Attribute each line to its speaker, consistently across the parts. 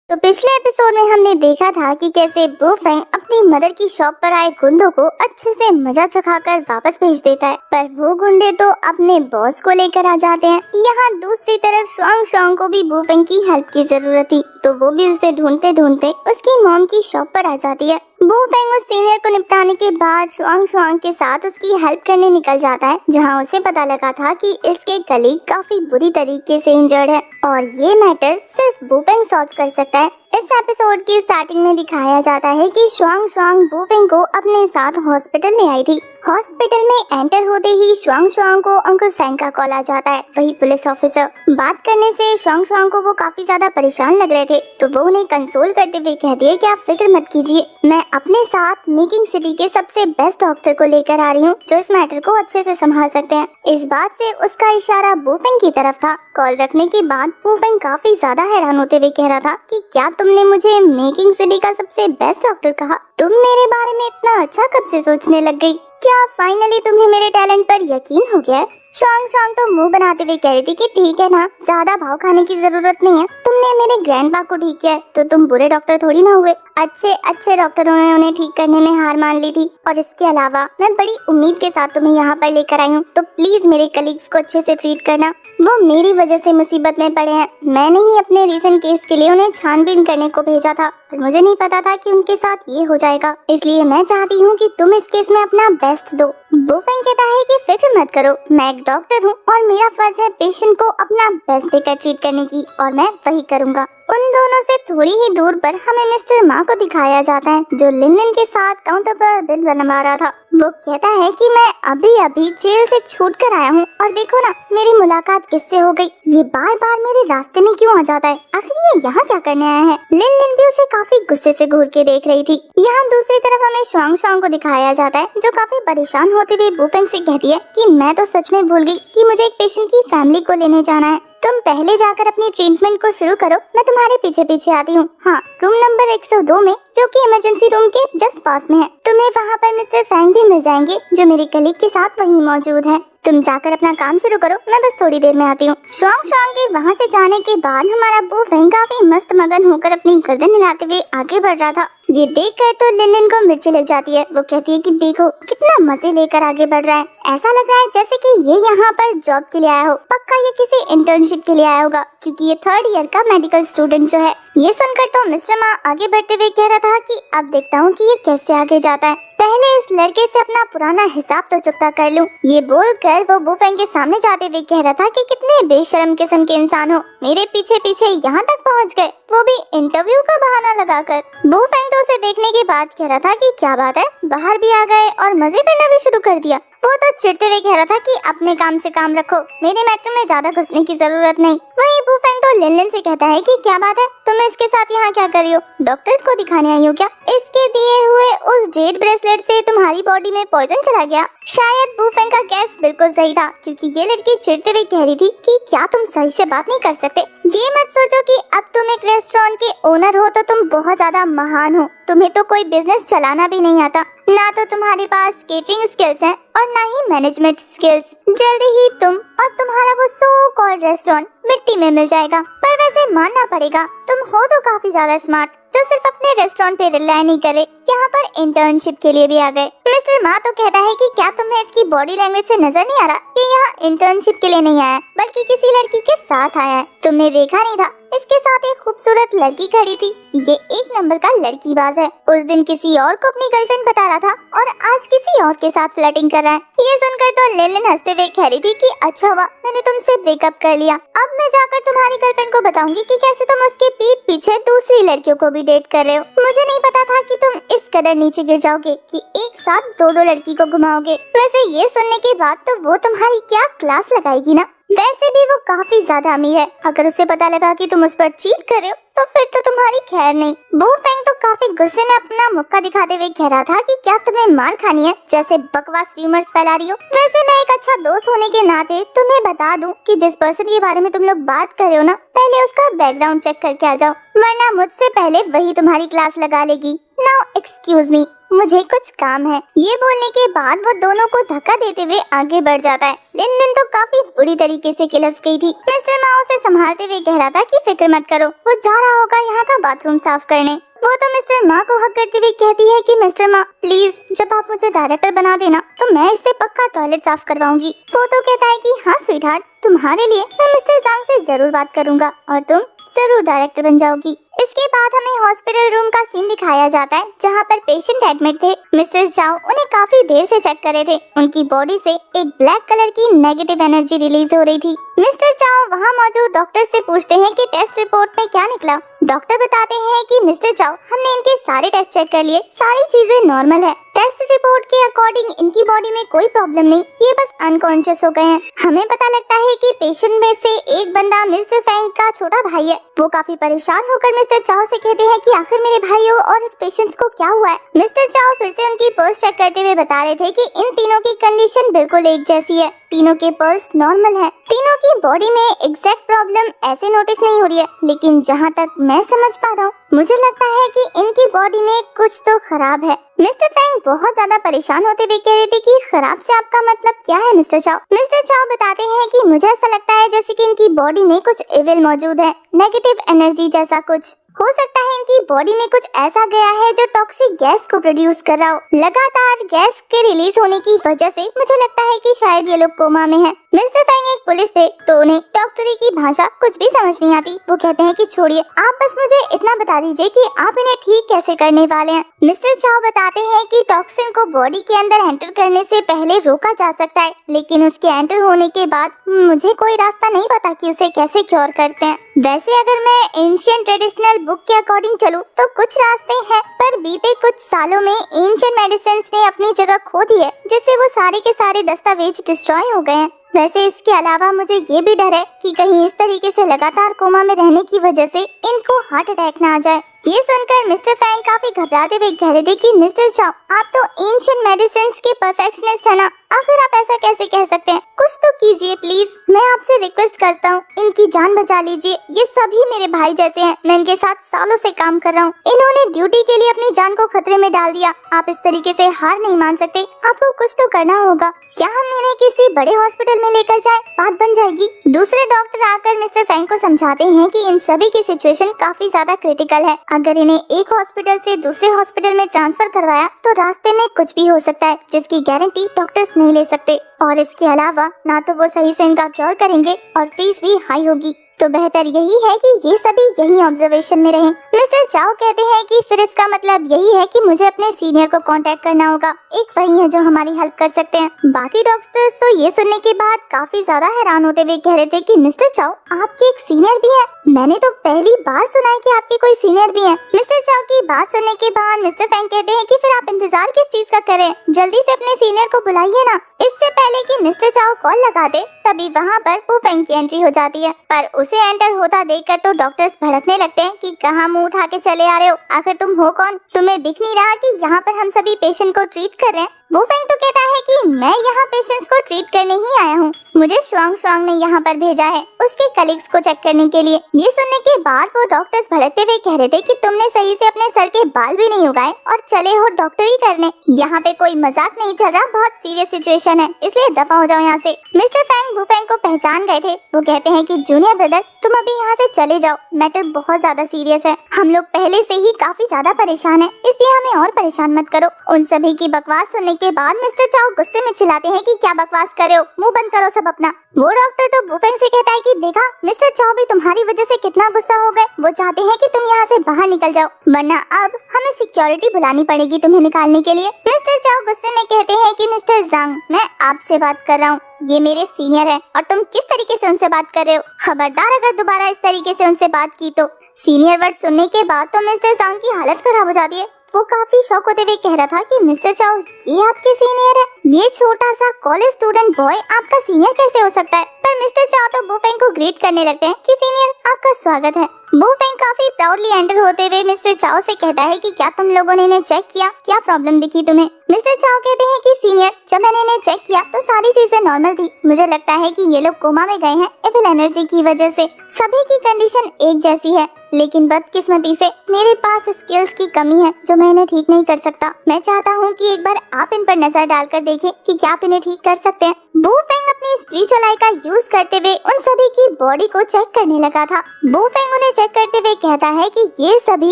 Speaker 1: तो पिछले एपिसोड में हमने देखा था कि कैसे बुफेंग अपनी मदर की शॉप पर आए गुंडों को अच्छे से मजा चखाकर वापस भेज देता है, पर वो गुंडे तो अपने बॉस को लेकर आ जाते हैं। यहाँ दूसरी तरफ शुआंग शुआंग को भी बुफेंग की हेल्प की जरूरत थी, तो वो भी उसे ढूंढते ढूंढते उसकी मॉम की शॉप पर आ जाती है। बुफेंग उस सीनियर को निपटाने के बाद शुआंग शुआंग के साथ उसकी हेल्प करने निकल जाता है, जहाँ उसे पता लगा था कि इसके कलीग काफी बुरी तरीके से इंजर्ड है और ये मैटर सिर्फ बुफेंग सॉल्व कर सकता है। इस एपिसोड की स्टार्टिंग में दिखाया जाता है कि शुआंग शुआंग बुफेंग को अपने साथ हॉस्पिटल ले आई थी। हॉस्पिटल में एंटर होते ही शुआंग शुआंग को अंकल फेंग का कॉल आ जाता है, वही पुलिस ऑफिसर। बात करने से शुआंग शुआंग को वो काफी ज्यादा परेशान लग रहे थे, तो वो उन्हें कंसोल करते हुए कहती है कि आप फिक्र मत कीजिए, मैं अपने साथ मेकिंग सिटी के सबसे बेस्ट डॉक्टर को लेकर आ रही हूँ जो इस मैटर को अच्छे से संभाल सकते हैं। इस बात से उसका इशारा बुफेंग की तरफ था। कॉल रखने के बाद बुफेंग काफी ज्यादा हैरान होते हुए कह रहा था कि क्या तुमने मुझे मेकिंग सिटी का सबसे बेस्ट डॉक्टर कहा? तुम मेरे बारे में इतना अच्छा कब से सोचने लग गई? क्या फाइनली तुम्हें मेरे टैलेंट पर यकीन हो गया है? शुआंग शुआंग तो मुंह बनाते हुए कह रही थी कि ठीक है ना, ज्यादा भाव खाने की जरूरत नहीं है, तुमने मेरे ग्रैंडपा को ठीक किया है तो तुम बुरे डॉक्टर थोड़ी ना हुए। अच्छे डॉक्टरों ने उन्हें ठीक करने में हार मान ली थी, और इसके अलावा मैं बड़ी उम्मीद के साथ तुम्हें यहाँ पर लेकर आई हूँ, तो प्लीज मेरे कलीग्स को अच्छे से ट्रीट करना। वो मेरी वजह से मुसीबत में पड़े हैं, मैंने ही अपने रीसेंट केस के लिए उन्हें छानबीन करने को भेजा था, पर मुझे नहीं पता था कि उनके साथ ये हो जाएगा, इसलिए मैं चाहती हूँ कि तुम इस केस में अपना बेस्ट दो। बुफेंग कहता है कि फिक्र मत करो, मैं एक डॉक्टर हूँ और मेरा फर्ज है पेशेंट को अपना बेस्ट देकर ट्रीट करने की, और मैं वही करूँगा। उन दोनों से थोड़ी ही दूर पर हमें मिस्टर मा को दिखाया जाता है, जो लिन के साथ काउंटर पर बिल बनवा रहा था। वो कहता है कि मैं अभी जेल से छूट कर आया हूँ, और देखो ना मेरी मुलाकात किससे हो गई, ये बार बार मेरे रास्ते में क्यों आ जाता है, आखिर ये यहाँ क्या करने आया है? लिन भी उसे काफी गुस्से से घूर के देख रही थी। यहाँ दूसरी तरफ हमें शुआंग शुआंग को दिखाया जाता है, जो काफी परेशान होते हुए बुफेंग से कहती है कि मैं तो सच में भूल गई कि मुझे एक पेशेंट की फैमिली को लेने जाना है, तुम पहले जाकर अपनी ट्रीटमेंट को शुरू करो, मैं तुम्हारे पीछे पीछे आती हूँ। हाँ, रूम नंबर 102 में, जो कि इमरजेंसी रूम के जस्ट पास में है। तुम्हें वहाँ पर मिस्टर फैंग भी मिल जाएंगे, जो मेरे कलीग के साथ वहीं मौजूद है। तुम जाकर अपना काम शुरू करो, मैं बस थोड़ी देर में आती हूँ। शुआंग शुआंग के वहाँ से जाने के बाद हमारा बुफेंग काफी मस्त मगन होकर अपनी गर्दन हिलाते हुए आगे बढ़ रहा था। ये देखकर तो लिन को मिर्ची लग जाती है। वो कहती है कि देखो कितना मजे लेकर आगे बढ़ रहा है, ऐसा लग रहा है जैसे कि ये यहाँ पर जॉब के लिए आया हो, पक्का ये किसी इंटर्नशिप के लिए आया होगा, क्योंकि ये 3rd ईयर का मेडिकल स्टूडेंट जो है। ये सुनकर तो मिस्टर मा आगे बढ़ते हुए कह रहा था कि अब देखता हूँ कि ये कैसे आगे जाता है, पहले इस लड़के से अपना पुराना हिसाब तो चुकता कर लूं। ये बोलकर वो बुफेंग के सामने जाते हुए कह रहा था कि कितने बेशर्म किस्म के इंसान हो, मेरे पीछे पीछे यहाँ तक पहुँच गए, वो भी इंटरव्यू का बहाना लगाकर। बुफेंग तो उसे देखने के बाद कह रहा था कि क्या बात है, बाहर भी आ गए और मजे करना भी शुरू कर दिया। वो तो चिढ़ते हुए कह रहा था कि अपने काम से काम रखो, मेरे मैटर में ज्यादा घुसने की जरूरत नहीं। वहीं बुफेंग तो लिन से कहता है कि क्या बात है, तुम इसके साथ यहाँ क्या कर रही हो, डॉक्टर को दिखाने आई हो क्या? इसके दिए हुए उस जेड ब्रेसलेट से तुम्हारी बॉडी में पॉइजन चला गया। शायद बुफेंग का गैस बिल्कुल सही था, क्योंकि ये लड़की चिढ़ते हुए कह रही थी कि क्या तुम सही से बात नहीं कर सकते? ये मत सोचो कि अब तुम एक रेस्टोरेंट के ओनर हो तो तुम बहुत ज्यादा महान हो, तुम्हें तो कोई बिजनेस चलाना भी नहीं आता, ना तो तुम्हारे पास केटरिंग स्किल्स हैं और ना ही मैनेजमेंट स्किल्स। जल्दी ही तुम और तुम्हारा वो सो कॉल्ड रेस्टोरेंट मिट्टी में मिल जाएगा। पर वैसे मानना पड़ेगा, तुम हो तो काफी ज्यादा स्मार्ट, जो सिर्फ अपने रेस्टोरेंट पे रिलाय नहीं करे, यहाँ पर इंटर्नशिप के लिए भी आ गए। मिस्टर मा तो कहता है कि क्या तुम्हें इसकी बॉडी लैंग्वेज से नजर नहीं आ रहा कि यहाँ इंटर्नशिप के लिए नहीं आया, बल्कि किसी लड़की के साथ आया है? तुमने देखा नहीं था, इसके साथ एक खूबसूरत लड़की खड़ी थी, ये एक नंबर का लड़कीबाज है। उस दिन किसी और को अपनी गर्लफ्रेंड बता रहा था और आज किसी और के साथ फ्लर्टिंग कर रहा है। ये सुनकर तो लिन हंसते हुए कह रही थी कि अच्छा हुआ मैंने तुमसे ब्रेकअप कर लिया, अब मैं जाकर तुम्हारी गर्लफ्रेंड को बताऊंगी कि कैसे तुम उसके पीठ पीछे दूसरी लड़कियों को भी डेट कर रहे हो। मुझे नहीं पता था कि तुम इस कदर नीचे गिर जाओगे कि एक साथ दो लड़की को घुमाओगे। वैसे ये सुनने के बाद तो वो तुम्हारी क्या क्लास लगाएगी ना। वैसे भी वो काफी ज्यादा अमीर है, अगर उसे पता लगा कि तुम उस पर चीट कर रहे हो तो फिर तो तुम्हारी खैर नहीं। बुफेंग तो काफी गुस्से में अपना मुक्का दिखाते हुए कह रहा था कि क्या तुम्हें मार खानी है, जैसे बकवास र्यूमर्स फैला रही हो। वैसे मैं एक अच्छा दोस्त होने के नाते तुम्हें बता दूं कि जिस पर्सन के बारे में तुम लोग बात कर रहे हो ना, पहले उसका बैकग्राउंड चेक करके आ जाओ, वरना मुझसे पहले वही तुम्हारी क्लास लगा लेगी। नाउ एक्सक्यूज मी, मुझे कुछ काम है। ये बोलने के बाद वो दोनों को धक्का देते हुए आगे बढ़ जाता है। लिन तो काफी बुरी तरीके से किलस गई थी। मिस्टर मा उसे संभालते हुए कह रहा था कि फिक्र मत करो, वो जा रहा होगा यहाँ का बाथरूम साफ करने। वो तो मिस्टर मा को हक करते हुए कहती है कि मिस्टर मा प्लीज, जब आप मुझे डायरेक्टर बना देना तो मैं इससे पक्का टॉयलेट साफ करवाऊंगी। वो तो कहता है कि हाँ स्वीटहार्ट, तुम्हारे लिए मैं मिस्टर जांग से जरूर बात करूंगा और तुम जरूर डायरेक्टर बन जाओगी। इसके बाद हमें हॉस्पिटल रूम का सीन दिखाया जाता है जहाँ पर पेशेंट एडमिट थे। मिस्टर चाओ उन्हें काफी देर से चेक कर रहे थे। उनकी बॉडी से एक ब्लैक कलर की नेगेटिव एनर्जी रिलीज हो रही थी। मिस्टर चाओ वहाँ मौजूद डॉक्टर से पूछते हैं कि टेस्ट रिपोर्ट में क्या निकला। डॉक्टर बताते हैं कि मिस्टर चाओ, हमने इनके सारे टेस्ट चेक कर लिए, सारी चीजें नॉर्मल है। टेस्ट रिपोर्ट के अकॉर्डिंग इनकी बॉडी में कोई प्रॉब्लम नहीं, ये बस अनकॉन्शियस हो गए हैं। हमें पता लगता है कि पेशेंट में से एक बंदा मिस्टर फैंग का छोटा भाई है। वो काफी परेशान होकर मिस्टर चाओ से कहते हैं कि आखिर मेरे भाइयों और इस पेशेंट्स को क्या हुआ है। मिस्टर चाओ फिर से उनकी पल्स चेक करते हुए बता रहे थे कि इन तीनों की कंडीशन बिल्कुल एक जैसी है, तीनों के पल्स नॉर्मल है। तीनों की बॉडी में एग्जैक्ट प्रॉब्लम ऐसे नोटिस नहीं हो रही है, लेकिन जहाँ तक मैं समझ पा रहा हूँ मुझे लगता है कि इनकी बॉडी में कुछ तो खराब है। मिस्टर फैंग बहुत ज्यादा परेशान होते हुए कह रहे थे कि खराब से आपका मतलब क्या है मिस्टर चाओ। मिस्टर चाओ बताते हैं कि मुझे ऐसा लगता है जैसे कि इनकी बॉडी में कुछ इविल मौजूद है, नेगेटिव एनर्जी जैसा कुछ। हो सकता है इनकी बॉडी में कुछ ऐसा गया है जो टॉक्सिक गैस को प्रोड्यूस कर रहा हो। लगातार गैस के रिलीज होने की वजह से मुझे लगता है कि शायद ये लोग कोमा में हैं। मिस्टर फैंग एक पुलिस थे तो उन्हें डॉक्टरी की भाषा कुछ भी समझ नहीं आती। वो कहते हैं कि छोड़िए, आप बस मुझे इतना बता दीजिए कि आप इन्हें ठीक कैसे करने वाले हैं। मिस्टर चाओ बताते हैं कि टॉक्सिन को बॉडी के अंदर एंटर करने से पहले रोका जा सकता है, लेकिन उसके एंटर होने के बाद मुझे कोई रास्ता नहीं पता कि उसे कैसे क्योर करते हैं। वैसे अगर मैं एंशिएंट ट्रेडिशनल बुक के अकॉर्डिंग चलूं तो कुछ रास्ते हैं, पर बीते कुछ सालों में एंशिएंट मेडिसिन्स ने अपनी जगह खो दी है, जिससे वो सारे के सारे दस्तावेज डिस्ट्रॉय हो गए हैं। वैसे इसके अलावा मुझे ये भी डर है कि कहीं इस तरीके से लगातार कोमा में रहने की वजह से इनको हार्ट अटैक ना आ जाए। ये सुनकर मिस्टर फैंग काफी घबराते हुए कह रहे थे कि मिस्टर चाओ, आप तो एंशिएंट मेडिसिन्स के परफेक्शनिस्ट है ना, आखिर आप ऐसा कैसे कह सकते हैं? कुछ तो कीजिए प्लीज, मैं आपसे रिक्वेस्ट करता हूँ, इनकी जान बचा लीजिए। ये सभी मेरे भाई जैसे हैं, मैं इनके साथ सालों से काम कर रहा हूँ, इन्होंने ड्यूटी के लिए अपनी जान को खतरे में डाल दिया। आप इस तरीके से हार नहीं मान सकते, आपको कुछ तो करना होगा। क्या हम इन्हें किसी बड़े हॉस्पिटल में लेकर जाएं? बात बन जाएगी। दूसरे डॉक्टर आकर मिस्टर फैंग को समझाते हैं कि इन सभी की सिचुएशन काफी ज्यादा क्रिटिकल है। अगर इन्हें एक हॉस्पिटल से दूसरे हॉस्पिटल में ट्रांसफर करवाया तो रास्ते में कुछ भी हो सकता है, जिसकी गारंटी डॉक्टर्स नहीं ले सकते। और इसके अलावा ना तो वो सही से इनका क्योर करेंगे और फीस भी हाई होगी। तो बेहतर यही है कि ये सभी यही ऑब्जर्वेशन में रहें। मिस्टर चाओ कहते हैं कि फिर इसका मतलब यही है कि मुझे अपने सीनियर को कांटेक्ट करना होगा, एक वही है जो हमारी हेल्प कर सकते हैं। बाकी डॉक्टर्स तो ये सुनने के बाद काफी ज्यादा हैरान होते हुए कह रहे थे कि मिस्टर चाओ, आपके एक सीनियर भी है? मैंने तो पहली बार सुना है कि आपके कोई सीनियर भी है। मिस्टर चाओ की बात सुनने के बाद मिस्टर फैंग कहते हैं कि फिर आप इंतजार किस चीज का करें, जल्दी से अपने सीनियर को बुलाइए ना। इससे पहले कि मिस्टर चाओ कॉल लगा दे तभी वहाँ पर वू फेंग की एंट्री हो जाती है, पर उसे एंटर होता देखकर तो डॉक्टर्स भड़कने लगते हैं कि कहाँ मुंह उठा के चले आ रहे हो, आखिर तुम हो कौन? तुम्हें दिख नहीं रहा कि यहाँ पर हम सभी पेशेंट को ट्रीट कर रहे हैं? वू फेंग तो कहता है कि मैं यहाँ पेशेंट्स को ट्रीट करने ही आया हूँ, मुझे शुआंग शुआंग ने यहाँ पर भेजा है उसके कलीग्स को चेक करने के लिए। ये सुनने के बाद वो डॉक्टर्स भड़कते हुए कह रहे थे कि तुमने सही से अपने सर के बाल भी नहीं उगाए और चले हो डॉक्टरी करने। यहाँ पे कोई मजाक नहीं चल रहा, बहुत सीरियस सिचुएशन है, इसलिए दफा हो जाओ यहाँ से। मिस्टर फैंग वू फेंग को पहचान गए थे। वो कहते हैं कि जूनियर ब्रदर, तुम अभी यहाँ से चले जाओ, मैटर बहुत ज्यादा सीरियस है, हम लोग पहले से ही काफी ज्यादा परेशान है, इसलिए हमें और परेशान मत करो। उन सभी की बकवास सुनने के बाद मिस्टर चाओ गुस्से में चिल्लाते हैं कि क्या बकवास कर रहे हो, मुंह बंद करो सब अपना। वो डॉक्टर तो वू फेंग से कहता है कि देखा मिस्टर चाओ भी तुम्हारी वजह से कितना गुस्सा हो गए, वो चाहते हैं कि तुम यहाँ से बाहर निकल जाओ, वरना अब हमें सिक्योरिटी बुलानी पड़ेगी तुम्हें निकालने के लिए। मिस्टर चाओ गुस्से में कहते हैं कि मिस्टर जांग, मैं आपसे बात कर रहा हूँ, ये मेरे सीनियर है और तुम किस तरीके से उनसे बात कर रहे हो? खबरदार अगर दोबारा इस तरीके से उनसे बात की तो। सीनियर वर्ड सुनने के बाद तो मिस्टर जांग की हालत खराब हो जाती है। वो काफी शौक होते हुए कह रहा था कि मिस्टर चाओ, ये आपके सीनियर है? ये छोटा सा कॉलेज स्टूडेंट बॉय आपका सीनियर कैसे हो सकता है? पर मिस्टर चाओ तो वू फेंग को ग्रीट करने लगते हैं कि सीनियर आपका स्वागत है। वू फेंग काफी प्राउडली एंटर होते हुए मिस्टर चाओ से कहता है कि क्या तुम लोगों ने इन्हें चेक किया, क्या प्रॉब्लम दिखी तुम्हें? मिस्टर चाओ कहते हैं कि सीनियर, जब मैंने इन्हें चेक किया तो सारी चीजें नॉर्मल थी, मुझे लगता है कि ये लोग कोमा में गए हैं एविल एनर्जी की वजह से। सभी की कंडीशन एक जैसी है, लेकिन बदकिस्मती से मेरे पास स्किल्स की कमी है जो मैं इन्हें ठीक नहीं कर सकता। मैं चाहता हूँ कि एक बार आप इन पर नजर डालकर देखें कि क्या आप इन्हें ठीक कर सकते हैं। बू फेंग अपनी स्पिरिचुअल आई का यूज करते हुए उन सभी की बॉडी को चेक करने लगा था। बू फेंग उन्हें चेक करते हुए कहता है कि ये सभी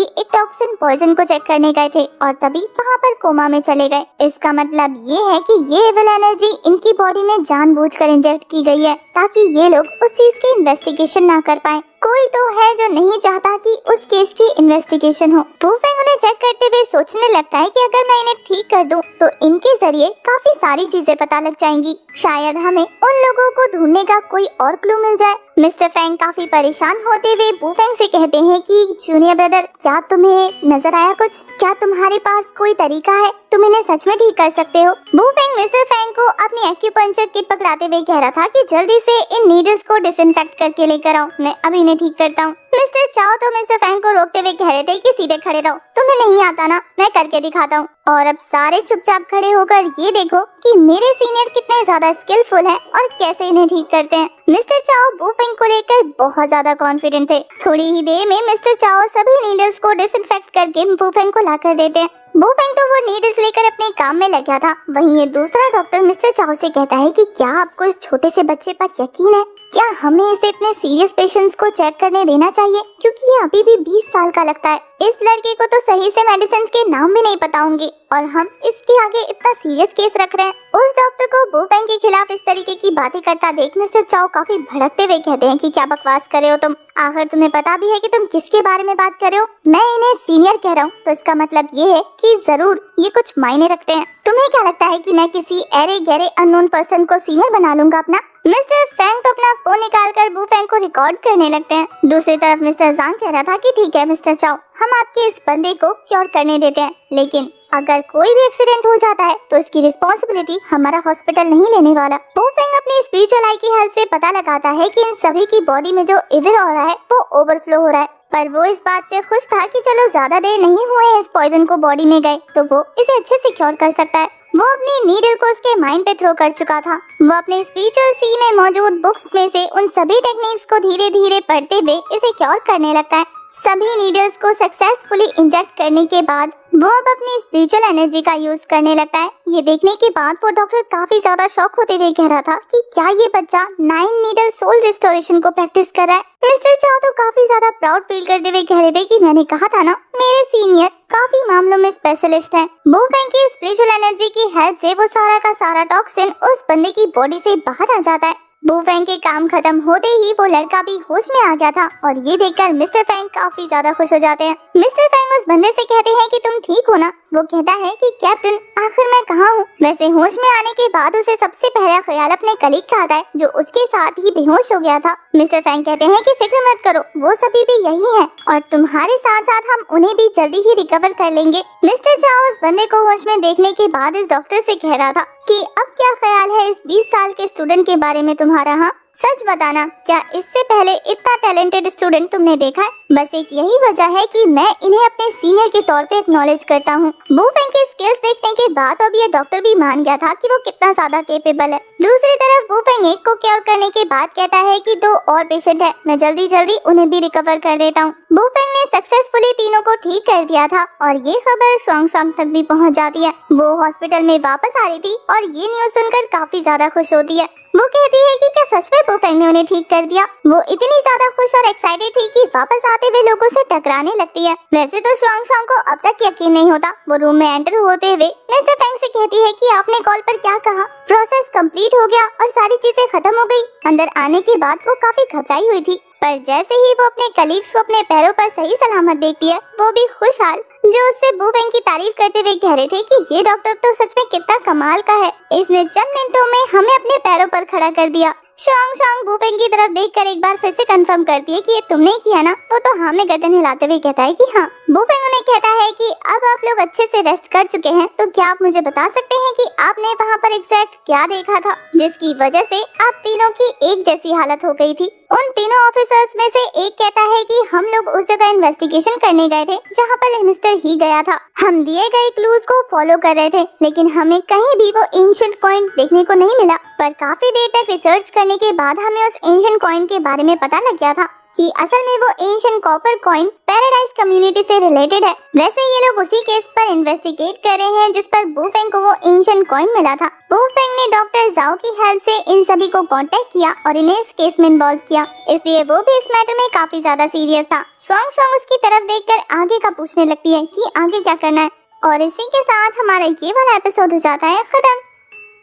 Speaker 1: एक टॉक्सिन पॉइजन को चेक करने गए थे और तभी वहाँ पर कोमा में चले गए। इसका मतलब ये है कि ये एविल एनर्जी इनकी बॉडी में जानबूझकर इंजेक्ट की गई है ताकि ये लोग उस चीज की इन्वेस्टिगेशन ना कर पाए। कोई तो है जो नहीं चाहता कि उस केस की इन्वेस्टिगेशन हो। बू फेंग उन्हें चेक करते हुए सोचने लगता है कि अगर मैं इन्हें ठीक कर दूं तो इनके जरिए काफी सारी चीजें पता लग जाएंगी। शायद हमें उन लोगों को ढूंढने का कोई और क्लू मिल जाए। मिस्टर फेंग काफी परेशान होते हुए बू फेंग से कहते हैं कि जूनियर ब्रदर, क्या तुम्हें नजर आया कुछ? क्या तुम्हारे पास कोई तरीका है? तुम इन्हें सच में ठीक कर सकते हो? बू फेंग मिस्टर फेंग को अपनी एक्यूपंक्चर किट पकड़ाते हुए कह रहा था कि जल्दी से इन नीडल्स को डिसइंफेक्ट करके लेकर आओ, मैं अभी इन्हें ठीक करता हूँ। मिस्टर चाओ तो मिस्टर फेंग को रोकते हुए कह रहे थे कि सीधे खड़े रहो, तुम्हें नहीं आता ना, मैं करके दिखाता हूँ। और अब सारे चुपचाप खड़े होकर ये देखो कि मेरे सीनियर कितने ज्यादा स्किलफुल हैं और कैसे इन्हें ठीक करते हैं। मिस्टर चाओ बू फेंग को लेकर बहुत ज्यादा कॉन्फिडेंट थे। थोड़ी ही देर में मिस्टर चाओ सभी नीडल्स को डिसइंफेक्ट करके बू फेंग को लाकर देते हैं। बू फेंग तो वो नीडल्स लेकर अपने काम में लग गया था। वहीं ये दूसरा डॉक्टर मिस्टर चाओ से कहता है कि क्या आपको इस छोटे से बच्चे पर यकीन है? क्या हमें इसे इतने सीरियस पेशेंट्स को चेक करने देना चाहिए, क्योंकि ये अभी भी 20 साल का लगता है। इस लड़के को तो सही से मेडिसिन के नाम भी नहीं पता होंगे और हम इसके आगे इतना सीरियस केस रख रहे हैं। उस डॉक्टर को बू फेंग के खिलाफ इस तरीके की बातें करता देख मिस्टर चाओ काफी भड़कते हुए कहते हैं कि क्या बकवास कर रहे हो तुम? आखिर तुम्हें पता भी है कि तुम किसके बारे में बात कर रहे हो? मैं इन्हें सीनियर कह रहा हूँ तो इसका मतलब ये है कि जरूर ये कुछ मायने रखते हैं। तुम्हें क्या लगता है कि मैं किसी अरे गहरे अननोन पर्सन को सीनियर बना लूंगा अपना? मिस्टर फेंग तो अपना फोन निकालकर बू फेंग को रिकॉर्ड करने लगते हैं। दूसरी तरफ मिस्टर जांग कह रहा था कि ठीक है मिस्टर चाओ, हम आपके इस बंदे को क्योर करने देते हैं, लेकिन अगर कोई भी एक्सीडेंट हो जाता है तो इसकी रिस्पॉन्सिबिलिटी हमारा हॉस्पिटल नहीं लेने वाला। बू फेंग अपनी स्पिरिचुअल आई की हेल्प से पता लगाता है कि इन सभी की बॉडी में जो इविल हो रहा है वो ओवरफ्लो हो रहा है, पर वो इस बात से खुश था कि चलो ज्यादा देर नहीं हुए हैं इस पॉइजन को बॉडी में गए तो वो इसे अच्छे से क्योर कर सकता है। वो अपनी नीडल को उसके माइंड पे थ्रो कर चुका था। वो अपने स्पिरिचुअल सी में मौजूद बुक्स में से उन सभी टेक्निक्स को धीरे धीरे पढ़ते हुए इसे क्योर करने लगता है। सभी नीडल्स को सक्सेसफुली इंजेक्ट करने के बाद वो अब अपनी स्पिरिचुअल एनर्जी का यूज करने लगता है। ये देखने के बाद वो डॉक्टर काफी ज्यादा शॉक होते हुए कह रहा था कि क्या ये बच्चा 9 नीडल सोल रिस्टोरेशन को प्रैक्टिस कर रहा है। मिस्टर चाओ तो काफी ज्यादा प्राउड फील करते हुए कह रहे थे कि मैंने कहा था ना, मेरे सीनियर काफी मामलों में स्पेशलिस्ट हैं। बू फेंग की स्पिरिचुअल एनर्जी की हेल्प से वो सारा का सारा टॉक्सिन उस बंदे की बॉडी से बाहर आ जाता है। बू फेंग के काम खत्म होते ही वो लड़का भी होश में आ गया था और ये देखकर मिस्टर फेंग काफी ज्यादा खुश हो जाते हैं। मिस्टर फेंग उस बंदे से कहते हैं कि तुम ठीक हो ना? वो कहता है कि कैप्टन, आखिर मैं कहाँ हूँ? वैसे होश में आने के बाद उसे सबसे पहला ख्याल अपने कलीग का आता है जो उसके साथ ही बेहोश हो गया था। मिस्टर फेंग कहते हैं कि फिक्र मत करो, वो सभी भी यही है और तुम्हारे साथ साथ हम उन्हें भी जल्दी ही रिकवर कर लेंगे। मिस्टर चाओ उस बंदे को होश में देखने के बाद इस डॉक्टर से कह रहा था कि अब क्या ख्याल है इस 20 साल के स्टूडेंट के बारे में तुम्हारा? हाँ, सच बताना, क्या इससे पहले इतना टैलेंटेड स्टूडेंट तुमने देखा है? बस एक यही वजह है कि मैं इन्हें अपने सीनियर के तौर पे एक्नॉलेज करता हूँ। बू फेंग के स्किल्स देखने के बाद अब ये डॉक्टर भी मान गया था कि वो कितना ज्यादा केपेबल है। दूसरी तरफ बू फेंग एक को क्योर करने के बाद कहता है कि 2 और पेशेंट है, मैं जल्दी जल्दी उन्हें भी रिकवर कर देता हूँ। बू फेंग ने सक्सेसफुली तीनों को ठीक कर दिया था और ये खबर शुआंग शांग तक भी पहुँच जाती है। वो हॉस्पिटल में वापस आ रही थी और ये न्यूज सुनकर काफी ज्यादा खुश होती है। वो कहती है कि क्या सच में बू फेंग ने उन्हें ठीक कर दिया? वो इतनी ज्यादा खुश और एक्साइटेड थी कि वापस आते हुए लोगों से टकराने लगती है। वैसे तो शुआंग शांग को अब तक यकीन नहीं होता। वो रूम में एंटर होते हुए मिस्टर फेंग से कहती है कि आपने कॉल पर क्या कहा? प्रोसेस कंप्लीट हो गया और सारी चीजें खत्म हो गई। अंदर आने के बाद वो काफी घबराई हुई थी, पर जैसे ही वो अपने कलीग्स को अपने पैरों पर सही सलामत देखती है, वो भी खुशहाल, जो उससे बू फेंग की तारीफ करते हुए कह रहे थे कि ये डॉक्टर तो सच में कितना कमाल का है, इसने चंद मिनटों में हमें अपने पैरों पर खड़ा कर दिया। शुआंग शांग बू फेंग की तरफ देखकर एक बार फिर से कंफर्म करती है कि ये तुमने किया ना? वो तो हाँ में गर्दन हिलाते हुए कहता है कि हाँ। बू फेंग उन्हें कहता है कि अब आप लोग अच्छे से रेस्ट कर चुके हैं, तो क्या आप मुझे बता सकते हैं कि आपने वहाँ पर एग्जैक्ट क्या देखा था जिसकी वजह से आप तीनों की एक जैसी हालत हो गई थी? उन तीनों ऑफिसर्स में से एक कहता है कि हम लोग उस जगह इन्वेस्टिगेशन करने गए थे जहाँ पर मिस्टर ही गया था। हम दिए गए क्लूज को फॉलो कर रहे थे, लेकिन हमें कहीं भी वो एंशिएंट कॉइन देखने को नहीं मिला। पर काफी देर तक रिसर्च करने के बाद हमें उस एंशिएंट कॉइन के बारे में पता लग गया था कि असल में वो ancient copper coin paradise community से रिलेटेड है। वैसे ये लोग उसी केस पर इन्वेस्टिगेट कर रहे हैं जिस पर बुफेंग को वो एंशिएंट कॉइन मिला था। बुफेंग ने डॉक्टर जाओ की हेल्प से इन सभी को कांटेक्ट किया और इन्हें इस केस में इन्वॉल्व किया, इसलिए वो भी इस मैटर में काफी ज्यादा सीरियस था। शुआंग उसकी तरफ देखकर आगे का पूछने लगती है कि आगे क्या करना है। और इसी के साथ हमारा ये वाला एपिसोड हो जाता है खत्म।